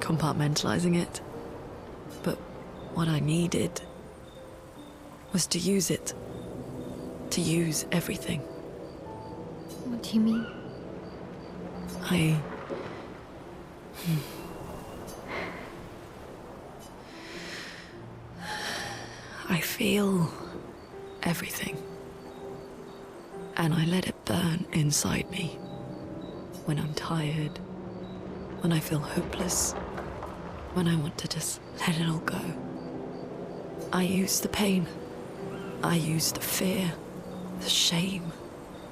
compartmentalizing it. But what I needed was to use it. To use everything. What do you mean? I feel everything. And I let it burn inside me. When I'm tired, when I feel hopeless, when I want to just let it all go. I use the pain. I use the fear, the shame,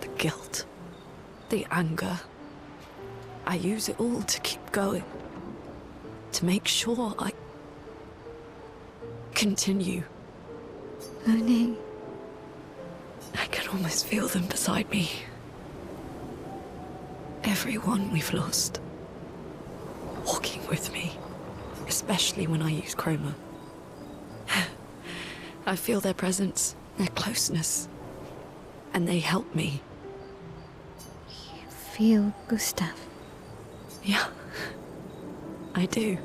the guilt, the anger. I use it all to keep going. To make sure I continue. Lune. I can almost feel them beside me. Everyone we've lost. Walking with me. Especially when I use chroma. I feel their presence, their closeness. And they help me. You feel Gustave? Yeah, I do.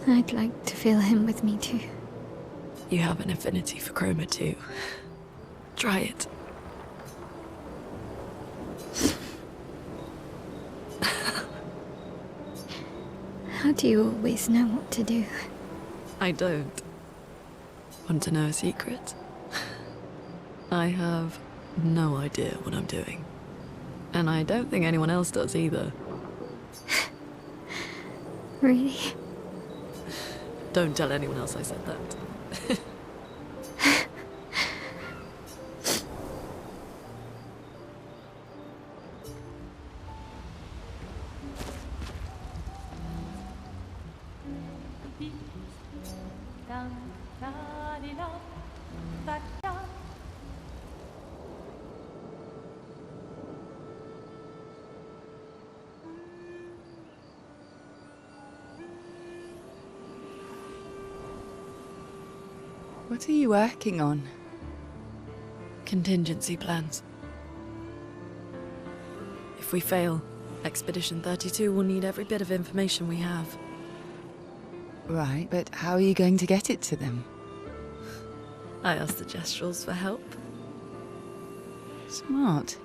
I'd like to feel him with me too. You have an affinity for chroma too. Try it. How do you always know what to do? I don't. Want to know a secret? I have no idea what I'm doing. And I don't think anyone else does either. Really? Don't tell anyone else I said that. What are you working on? Contingency plans. If we fail, Expedition 32 will need every bit of information we have. Right, but how are you going to get it to them? I asked the Gestrals for help. Smart.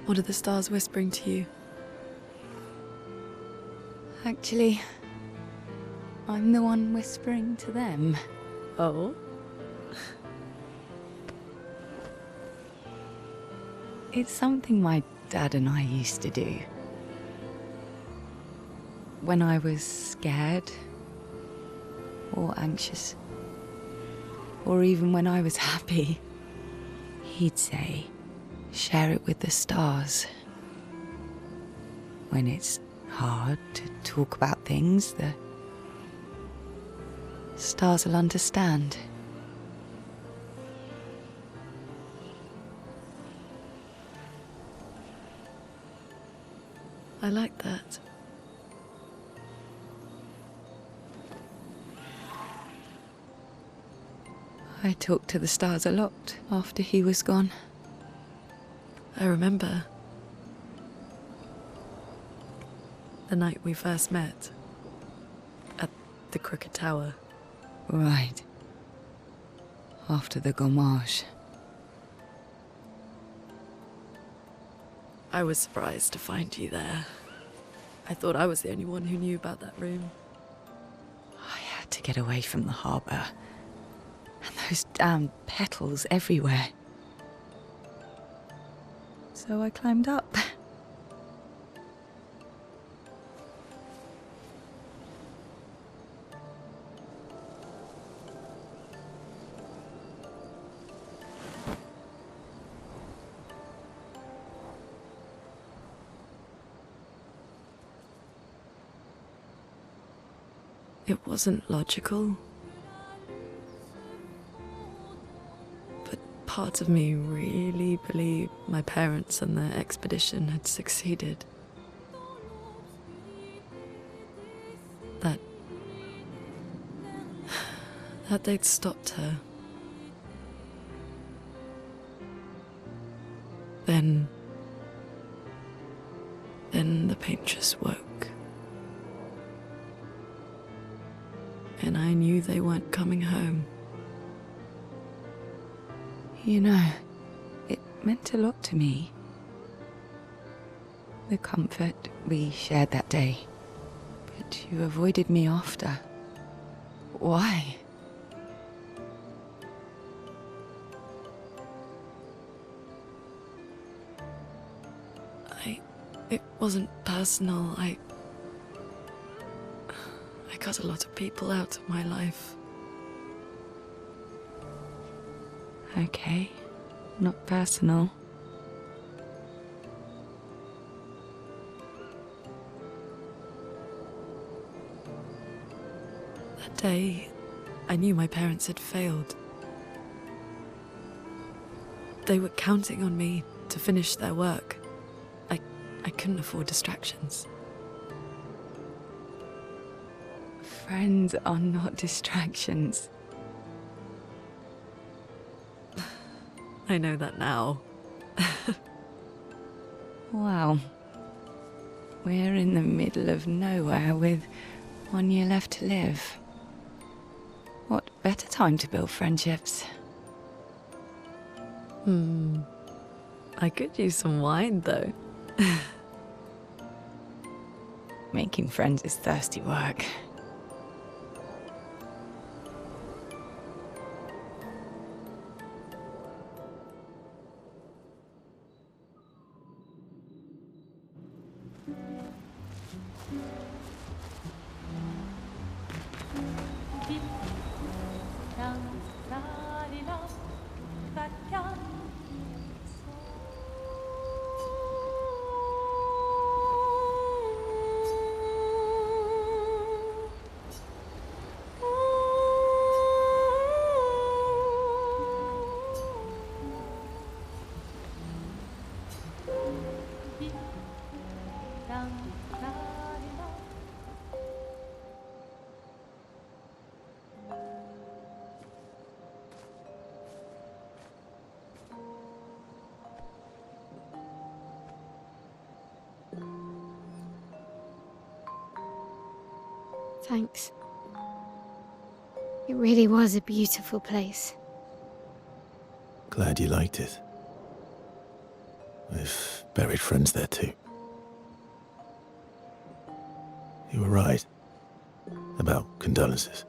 What are the stars whispering to you? Actually, I'm the one whispering to them. Oh? It's something my dad and I used to do. When I was scared, or anxious, or even when I was happy, he'd say, share it with the stars. When it's hard to talk about things, the stars will understand. I like that. I talked to the stars a lot after he was gone. I remember the night we first met at the Crooked Tower. Right. After the gommage. I was surprised to find you there. I thought I was the only one who knew about that room. I had to get away from the harbour. And those damn petals everywhere. So I climbed up. It wasn't logical. But parts of me really believed my parents and their expedition had succeeded. that they'd stopped her. Then the paintress woke. And I knew they weren't coming home. You know, it meant a lot to me. The comfort we shared that day. But you avoided me after. Why? It wasn't personal. I cut a lot of people out of my life. Okay, not personal. That day, I knew my parents had failed. They were counting on me to finish their work. I couldn't afford distractions. Friends are not distractions. I know that now. Wow. We're in the middle of nowhere with 1 year left to live. What better time to build friendships? I could use some wine, though. Making friends is thirsty work. Thanks. It really was a beautiful place. Glad you liked it. We've buried friends there too. You were right about condolences.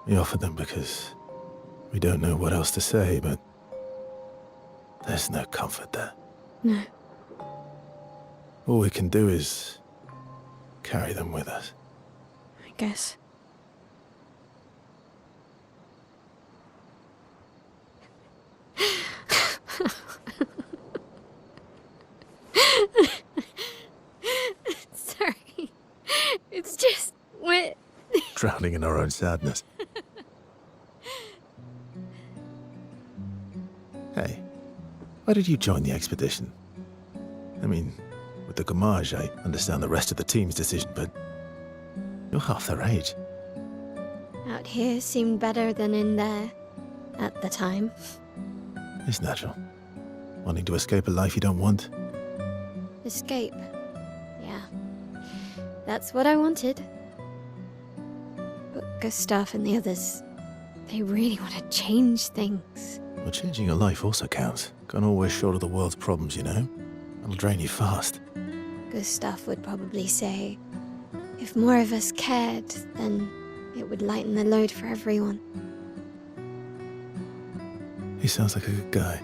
We offered them because we don't know what else to say, but there's no comfort there. No. All we can do is carry them with us. I guess. Sorry. It's just we're Drowning in our own sadness. Hey, why did you join the expedition? I mean, with the Gamage, I understand the rest of the team's decision, but you're half their age. out here seemed better than in there at the time. It's natural. Wanting to escape a life you don't want. Escape. Yeah. That's what I wanted. But Gustave and the others, they really want to change things. Well, changing your life also counts. Can't always shoulder the world's problems, you know? It'll drain you fast. Gustave would probably say, if more of us cared, then it would lighten the load for everyone. He sounds like a good guy.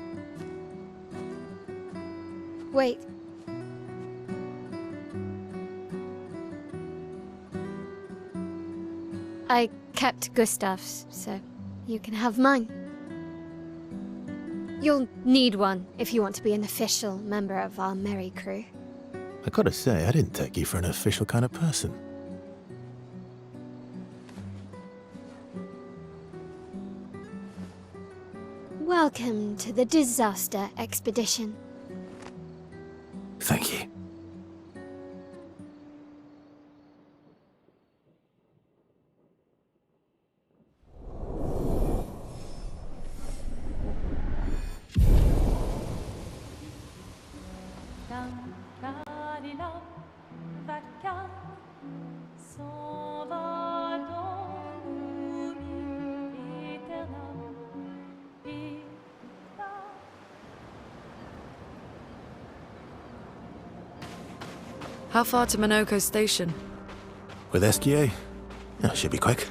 Wait. I kept Gustave's, so you can have mine. You'll need one if you want to be an official member of our merry crew. I gotta say, I didn't take you for an official kind of person. Welcome to the disaster expedition. Thank you. How far to Minoko Station? With Esquie? That should be quick.